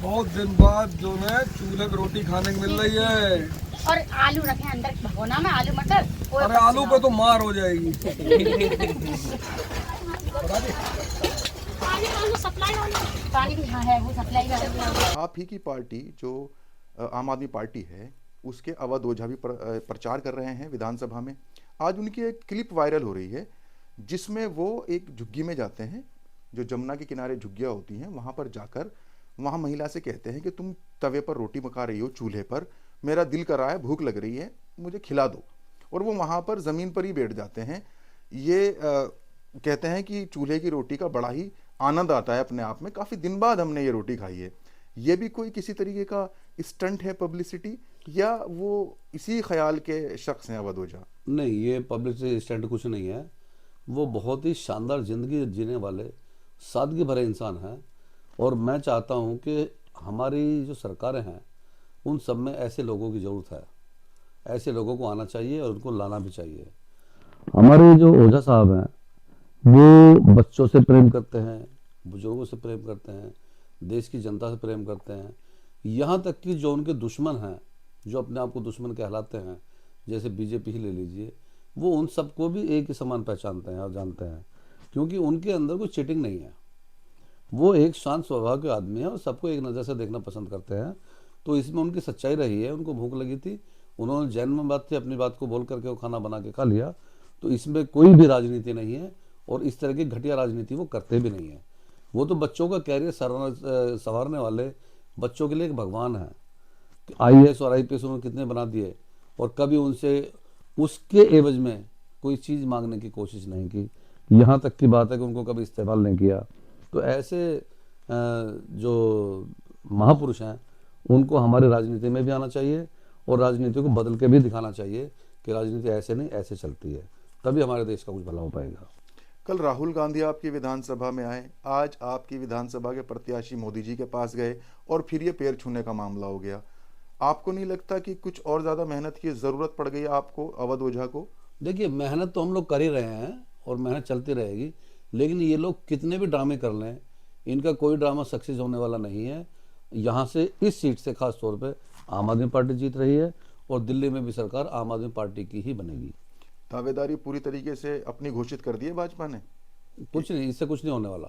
बहुत दिन बाद जो है चूल्हे पे रोटी खाने को मिल रही है। और आलू रखे अंदर भगोना में, आलू मटर। अरे आलू पे तो मार हो जाएगी। पानी भी हाँ है, वो सप्लाई कर। आप ही की पार्टी जो आम आदमी पार्टी है, उसके अवध ओझा भी प्रचार कर रहे हैं विधानसभा में। आज उनकी एक क्लिप वायरल हो रही है जिसमें वो एक झुग्गी में जाते हैं, जो जमुना के किनारे झुग्गियाँ होती हैं, वहाँ पर जाकर वहाँ महिला से कहते हैं कि तुम तवे पर रोटी पका रही हो, चूल्हे पर, मेरा दिल कर रहा है, भूख लग रही है, मुझे खिला दो। और वो वहाँ पर ज़मीन पर ही बैठ जाते हैं। ये कहते हैं कि चूल्हे की रोटी का बड़ा ही आनंद आता है अपने आप में, काफ़ी दिन बाद हमने ये रोटी खाई है। ये भी कोई किसी तरीके का स्टंट है, पब्लिसिटी, या वो इसी ख्याल के शख्स हैं अवध ओझा? नहीं, ये पब्लिसिटी स्टंट कुछ नहीं है। वो बहुत ही शानदार ज़िंदगी जीने वाले सादगी भरे इंसान हैं। और मैं चाहता हूं कि हमारी जो सरकारें हैं उन सब में ऐसे लोगों की ज़रूरत है। ऐसे लोगों को आना चाहिए और उनको लाना भी चाहिए। हमारे जो ओझा साहब हैं वो बच्चों से प्रेम करते हैं, बुजुर्गों से प्रेम करते हैं, देश की जनता से प्रेम करते हैं। यहाँ तक कि जो उनके दुश्मन हैं, जो अपने आप को दुश्मन कहलाते हैं, जैसे बीजेपी ही ले लीजिए, वो उन सबको भी एक ही समान पहचानते हैं और जानते हैं, क्योंकि उनके अंदर कोई चीटिंग नहीं है। वो एक शांत स्वभाव के आदमी है और सबको एक नज़र से देखना पसंद करते हैं। तो इसमें उनकी सच्चाई रही है। उनको भूख लगी थी, उन्होंने जैन में बात थी, अपनी बात को बोल करके वो खाना बना के खा लिया। तो इसमें कोई भी राजनीति नहीं है और इस तरह की घटिया राजनीति वो करते भी नहीं है। वो तो बच्चों का कैरियर संवारने वाले बच्चों के लिए एक भगवान है। IAS और IPS उन्होंने कितने बना दिए और कभी उनसे उसके एवज में कोई चीज़ मांगने की कोशिश नहीं की। यहाँ तक की बात है कि उनको कभी इस्तेमाल नहीं किया। तो ऐसे जो महापुरुष हैं उनको हमारे राजनीति में भी आना चाहिए और राजनीति को बदल के भी दिखाना चाहिए कि राजनीति ऐसे नहीं ऐसे चलती है, तभी हमारे देश का कुछ भला हो पाएगा। कल राहुल गांधी आपकी विधानसभा में आए, आज आपकी विधानसभा के प्रत्याशी मोदी जी के पास गए और फिर ये पैर छूने का मामला हो गया। आपको नहीं लगता कि कुछ और ज़्यादा मेहनत की ज़रूरत पड़ गई आपको, अवध ओझा को? देखिए, मेहनत तो हम लोग कर ही रहे हैं और मेहनत चलती रहेगी, लेकिन ये लोग कितने भी ड्रामे कर लें, इनका कोई ड्रामा सक्सेस होने वाला नहीं है। यहाँ से इस सीट से खास तौर पे आम आदमी पार्टी जीत रही है और दिल्ली में भी सरकार आम आदमी पार्टी की ही बनेगी। दावेदारी पूरी तरीके से अपनी घोषित कर दी है भाजपा ने? कुछ नहीं, इससे कुछ नहीं होने वाला।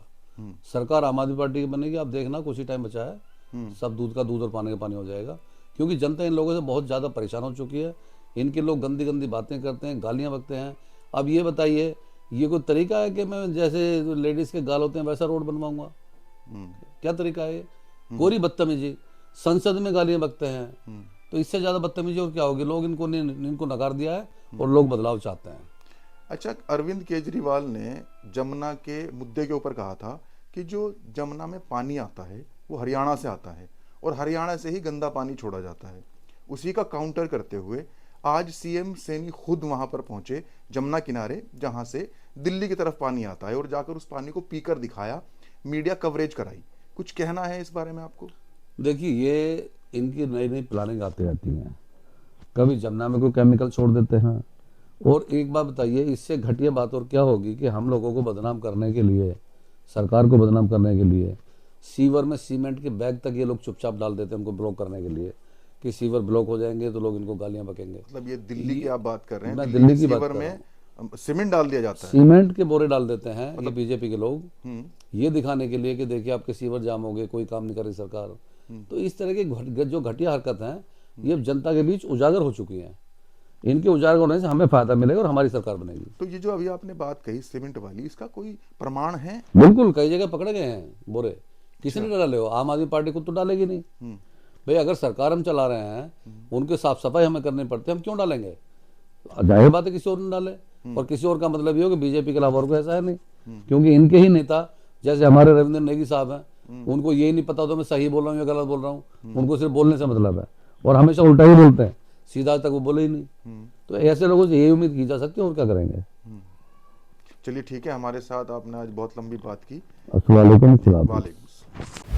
सरकार आम आदमी पार्टी की बनेगी। आप देखना, कुछ ही टाइम बचा है, सब दूध का दूध और पानी का पानी हो जाएगा। क्योंकि जनता इन लोगों से बहुत ज़्यादा परेशान हो चुकी है। इनके लोग गंदी गंदी बातें करते हैं, गालियाँ बकते हैं। अब ये बताइए, ये कोई तरीका है कि मैं जैसे लेडीज़ के गाल होते हैं वैसा रोड बनवाऊंगा? क्या तरीका है ये? कोरी बदतमीजी, संसद में गालियाँ बकते हैं। तो इससे ज़्यादा बदतमीजी और क्या होगी? लोग इनको नकार दिया है और लोग बदलाव चाहते हैं। अच्छा, अरविंद केजरीवाल ने जमुना के मुद्दे के ऊपर कहा था कि जो जमुना में पानी आता है वो हरियाणा से आता है और हरियाणा से ही गंदा पानी छोड़ा जाता है। उसी का काउंटर करते हुए आज CM सैनी खुद वहां पर पहुंचे जमुना किनारे, जहां से दिल्ली की तरफ पानी आता है, और जाकर उस पानी को पीकर दिखाया, मीडिया कवरेज कराई। कुछ कहना है इस बारे में आपको? देखिए, ये इनकी नई नई प्लानिंग आती रहती हैं। कभी जमुना में कोई केमिकल छोड़ देते हैं। और एक बात बताइए, इससे घटिया बात और क्या होगी कि हम लोगों को बदनाम करने के लिए, सरकार को बदनाम करने के लिए सीवर में सीमेंट के बैग तक ये लोग चुपचाप डाल देते हैं, उनको ब्लॉक करने के लिए कि सीवर ब्लॉक हो जाएंगे तो लोग इनको गालियां बकेंगे। मतलब ये दिल्ली की आप बात कर रहे हैं? मैं दिल्ली की बात सीवर कर रहा हूं। में सीमेंट डाल दिया जाता है, सीमेंट के बोरे डाल देते हैं ये बीजेपी के लोग, ये दिखाने के लिए कि देखिए आपके सीवर जाम हो गए, कोई काम नहीं कर रही सरकार। तो इस तरह की जो घटिया हरकत है ये जनता के बीच उजागर हो चुकी है। इनके उजागर होने से हमें फायदा मिलेगा और हमारी सरकार बनेगी। तो ये जो अभी आपने बात कही सीमेंट वाली, इसका कोई प्रमाण है? बिल्कुल, कई जगह पकड़े गए हैं बोरे। किसी ने डाले हो? आम आदमी पार्टी खुद तो डालेगी नहीं भाई। अगर सरकार हम चला रहे हैं, उनके साफ सफाई हमें करनी पड़ती है, हम क्यों डालेंगे? जाहिर बात है किसी और ने डाले। और किसी और का मतलब ये हो कि बीजेपी के अलावा और कोई ऐसा है नहीं, क्योंकि इनके ही नेता जैसे हमारे रविंद्र नेगी साहब हैं, उनको ये नहीं पता होता मैं सही बोल रहा हूँ या गलत बोल रहा हूँ। उनको सिर्फ बोलने से मतलब है और हमेशा उल्टा ही बोलते हैं, सीधा तक वो बोले ही नहीं। तो ऐसे लोगों से यही उम्मीद की जा सकती है, और क्या करेंगे। चलिए ठीक है, हमारे साथ आपने आज बहुत लंबी बात की। अस्सलाम वालेकुम।